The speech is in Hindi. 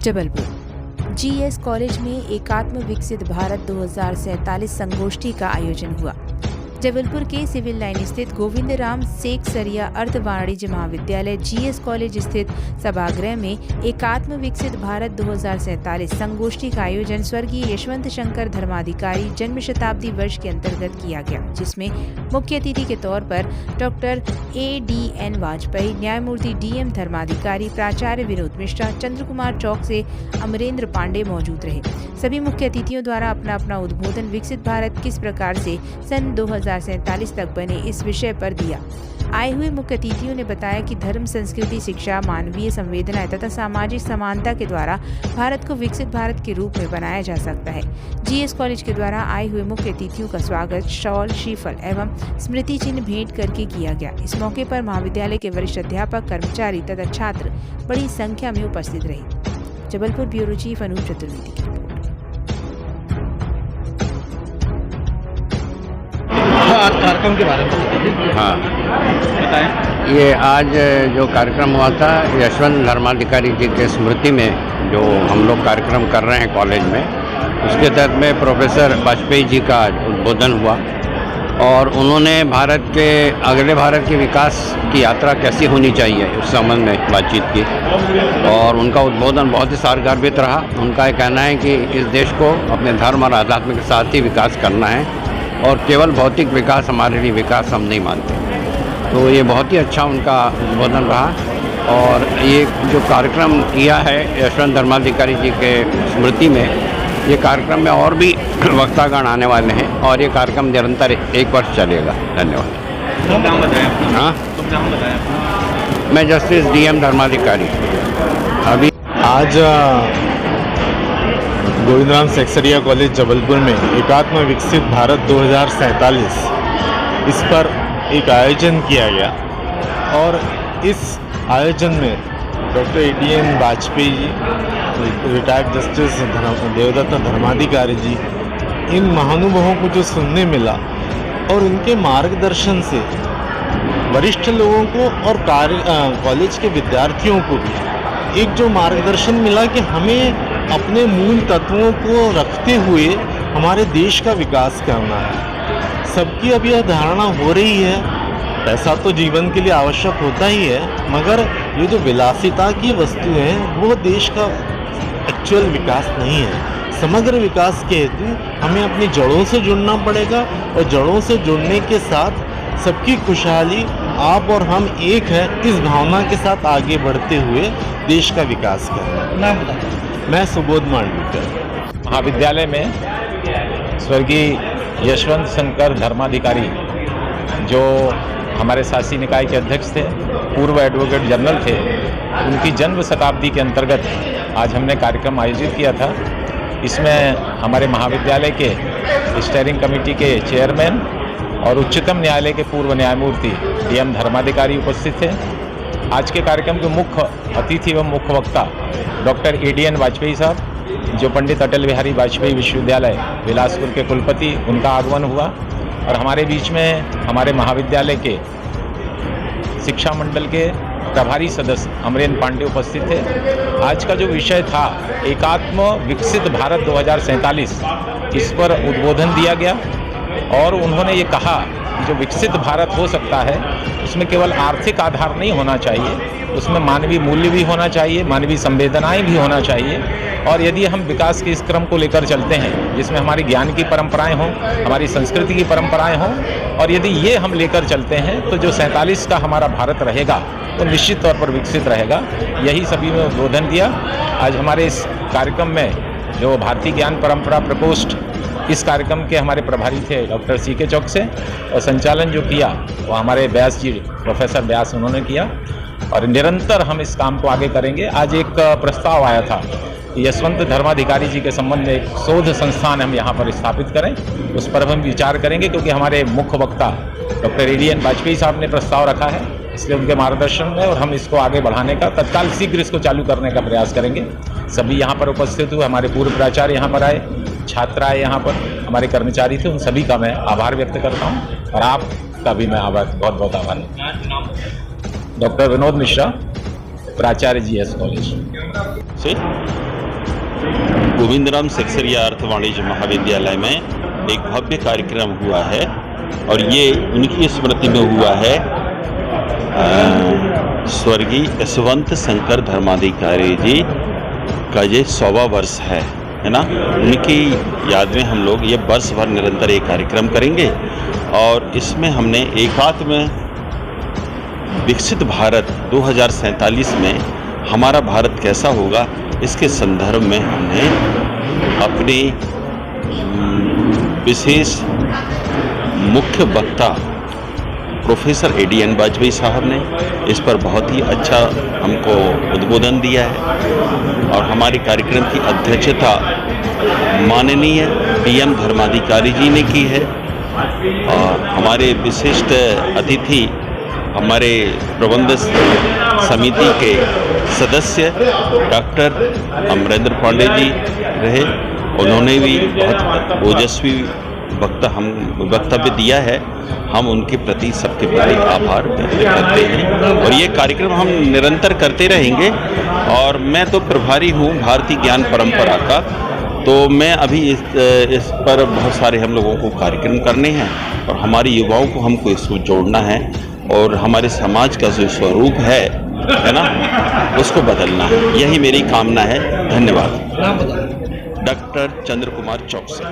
जबलपुर जीएस कॉलेज में एकात्म विकसित भारत 2047 संगोष्ठी का आयोजन हुआ। जबलपुर के सिविल लाइन स्थित गोविंद राम सेकसरिया अर्ध वाणिज्य महाविद्यालय जीएस कॉलेज स्थित सभागृह में एकात्म विकसित भारत 2047 संगोष्ठी का आयोजन स्वर्गीय यशवंत शंकर धर्माधिकारी जन्म शताब्दी वर्ष के अंतर्गत किया गया, जिसमें मुख्य अतिथि के तौर पर डॉक्टर ADN वाजपेयी, न्यायमूर्ति DM धर्माधिकारी, प्राचार्य विनोद मिश्रा, चंद्र कुमार चौक से अमरेंद्र पांडे मौजूद रहे। सभी मुख्य अतिथियों द्वारा अपना अपना उद्बोधन विकसित भारत किस प्रकार से सन 2047 तक बने इस विषय पर दिया। आए हुए मुख्य अतिथियों ने बताया कि धर्म, संस्कृति, शिक्षा, मानवीय संवेदना तथा सामाजिक समानता के द्वारा भारत को विकसित भारत के रूप में बनाया जा सकता है। जीएस कॉलेज के द्वारा आए हुए मुख्य अतिथियों का स्वागत शॉल, श्रीफल एवं स्मृति चिन्ह भेंट करके किया गया। इस मौके पर महाविद्यालय के वरिष्ठ अध्यापक, कर्मचारी तथा छात्र बड़ी संख्या में उपस्थित रहे। जबलपुर ब्यूरो चीफ अनूप चतुर्वेदी की रिपोर्ट। आज कार्यक्रम के बारे में बताएं। ये आज जो कार्यक्रम हुआ था यशवंत धर्माधिकारी जी के स्मृति में जो हम लोग कार्यक्रम कर रहे हैं कॉलेज में, उसके तहत में प्रोफेसर वाजपेयी जी का उद्बोधन हुआ और उन्होंने अगले भारत के विकास की यात्रा कैसी होनी चाहिए उस संबंध में बातचीत की और उनका उद्बोधन बहुत ही सारगर्भित रहा। उनका ये कहना है कि इस देश को अपने धर्म और अध्यात्म के साथ ही विकास करना है और केवल भौतिक विकास हमारे लिए विकास हम नहीं मानते। तो ये बहुत ही अच्छा उनका उद्बोधन रहा और ये जो कार्यक्रम किया है यशवंत धर्माधिकारी जी के स्मृति में, ये कार्यक्रम में और भी वक्तागण आने वाले हैं और ये कार्यक्रम निरंतर 1 वर्ष चलेगा। धन्यवाद। तुम नाम बताएं। हाँ, तुम नाम बताएं। मैं जस्टिस DM धर्माधिकारी। अभी आज गोविंदराम सेकसरिया कॉलेज जबलपुर में एकात्म विकसित भारत 2047 इस पर एक आयोजन किया गया और इस आयोजन में doctor ADN Vajpayee ji, retired justice Devdutt Dharmadhikari जी, इन महानुभावों को जो सुनने मिला और उनके मार्गदर्शन से वरिष्ठ लोगों को और कॉलेज के विद्यार्थियों को भी एक जो मार्गदर्शन मिला कि हमें अपने मूल तत्वों को रखते हुए हमारे देश का विकास करना है। सबकी अब यह धारणा हो रही है, पैसा तो जीवन के लिए आवश्यक होता ही है, मगर ये जो विलासिता की वस्तु हैं वो देश का एक्चुअल विकास नहीं है। समग्र विकास के हेतु हमें अपनी जड़ों से जुड़ना पड़ेगा और जड़ों से जुड़ने के साथ सबकी खुशहाली, आप और हम एक है, इस भावना के साथ आगे बढ़ते हुए देश का विकास करना। नाम बताएं। मैं सुबोध मांडविकर। महाविद्यालय में स्वर्गीय यशवंत शंकर धर्माधिकारी जो हमारे शासी निकाय के अध्यक्ष थे, पूर्व एडवोकेट जनरल थे, उनकी जन्म शताब्दी के अंतर्गत आज हमने कार्यक्रम आयोजित किया था। इसमें हमारे महाविद्यालय के स्टीयरिंग कमेटी के चेयरमैन और उच्चतम न्यायालय के पूर्व न्यायमूर्ति DM धर्माधिकारी उपस्थित थे। आज के कार्यक्रम के मुख्य अतिथि एवं मुख्य वक्ता डॉक्टर ADN वाजपेयी साहब, जो पंडित अटल बिहारी वाजपेयी विश्वविद्यालय बिलासपुर के कुलपति, उनका आगमन हुआ और हमारे बीच में हमारे महाविद्यालय के शिक्षा मंडल के प्रभारी सदस्य अमरेंद्र पांडे उपस्थित थे। आज का जो विषय था एकात्म विकसित भारत 2047, इस पर उद्बोधन दिया गया और उन्होंने ये कहा कि जो विकसित भारत हो सकता है उसमें केवल आर्थिक आधार नहीं होना चाहिए, उसमें मानवीय मूल्य भी होना चाहिए, मानवीय संवेदनाएं भी होना चाहिए। और यदि हम विकास के इस क्रम को लेकर चलते हैं जिसमें हमारी ज्ञान की परंपराएं हों, हमारी संस्कृति की परंपराएं हों, और यदि ये हम लेकर चलते हैं तो जो 47 का हमारा भारत रहेगा वो निश्चित तौर पर विकसित रहेगा। यही सभी में उद्बोधन दिया। आज हमारे इस कार्यक्रम में जो भारतीय ज्ञान परंपरा प्रकोष्ठ, इस कार्यक्रम के हमारे प्रभारी थे डॉक्टर CK चौक से, और संचालन जो किया वो हमारे व्यास जी, प्रोफेसर व्यास, उन्होंने किया और निरंतर हम इस काम को आगे करेंगे। आज एक प्रस्ताव आया था यशवंत धर्माधिकारी जी के संबंध में एक शोध संस्थान हम यहाँ पर स्थापित करें, उस पर हम विचार करेंगे क्योंकि हमारे मुख्य वक्ता डॉक्टर ADN वाजपेयी साहब ने प्रस्ताव रखा है, इसलिए उनके मार्गदर्शन में और हम इसको आगे बढ़ाने का तत्काल शीघ्र इसको चालू करने का प्रयास करेंगे। सभी यहाँ पर उपस्थित हुए, हमारे पूर्व प्राचार्य यहाँ पर आए, छात्र आए, यहाँ पर हमारे कर्मचारी थे, उन सभी का मैं आभार व्यक्त करता हूँ और आपका भी मैं बहुत बहुत आभार हूँ। डॉक्टर विनोद मिश्रा, प्राचार्य GS कॉलेज। गोविंदराम सेक्सरिया अर्थ वाणिज्य महाविद्यालय में एक भव्य कार्यक्रम हुआ है और ये उनकी स्मृति में हुआ है। स्वर्गीय यशवंत शंकर धर्माधिकारी जी का ये 100वां वर्ष है ना। उनकी याद में हम लोग ये वर्ष भर निरंतर ये कार्यक्रम करेंगे और इसमें हमने एकात्म विकसित भारत 2047 में हमारा भारत कैसा होगा इसके संदर्भ में हमने अपने विशेष मुख्य वक्ता प्रोफेसर ADN वाजपेयी साहब ने इस पर बहुत ही अच्छा हमको उद्बोधन दिया है और हमारे कार्यक्रम की अध्यक्षता माननीय PM धर्माधिकारी जी ने की है और हमारे विशिष्ट अतिथि हमारे प्रबंध समिति के सदस्य डॉक्टर अमरेंद्र पांडे जी रहे। उन्होंने भी बहुत ओजस्वी वक्तव्य दिया है। हम उनके प्रति सबके प्रति आभार व्यक्त करते हैं और ये कार्यक्रम हम निरंतर करते रहेंगे। और मैं तो प्रभारी हूँ भारतीय ज्ञान परंपरा का, तो मैं अभी इस पर बहुत सारे हम लोगों को कार्यक्रम करने हैं और हमारे युवाओं को हमको इसको जोड़ना है और हमारे समाज का जो स्वरूप है ना, उसको बदलना है। यही मेरी कामना है। धन्यवाद। डॉक्टर चंद्र कुमार चौकसी।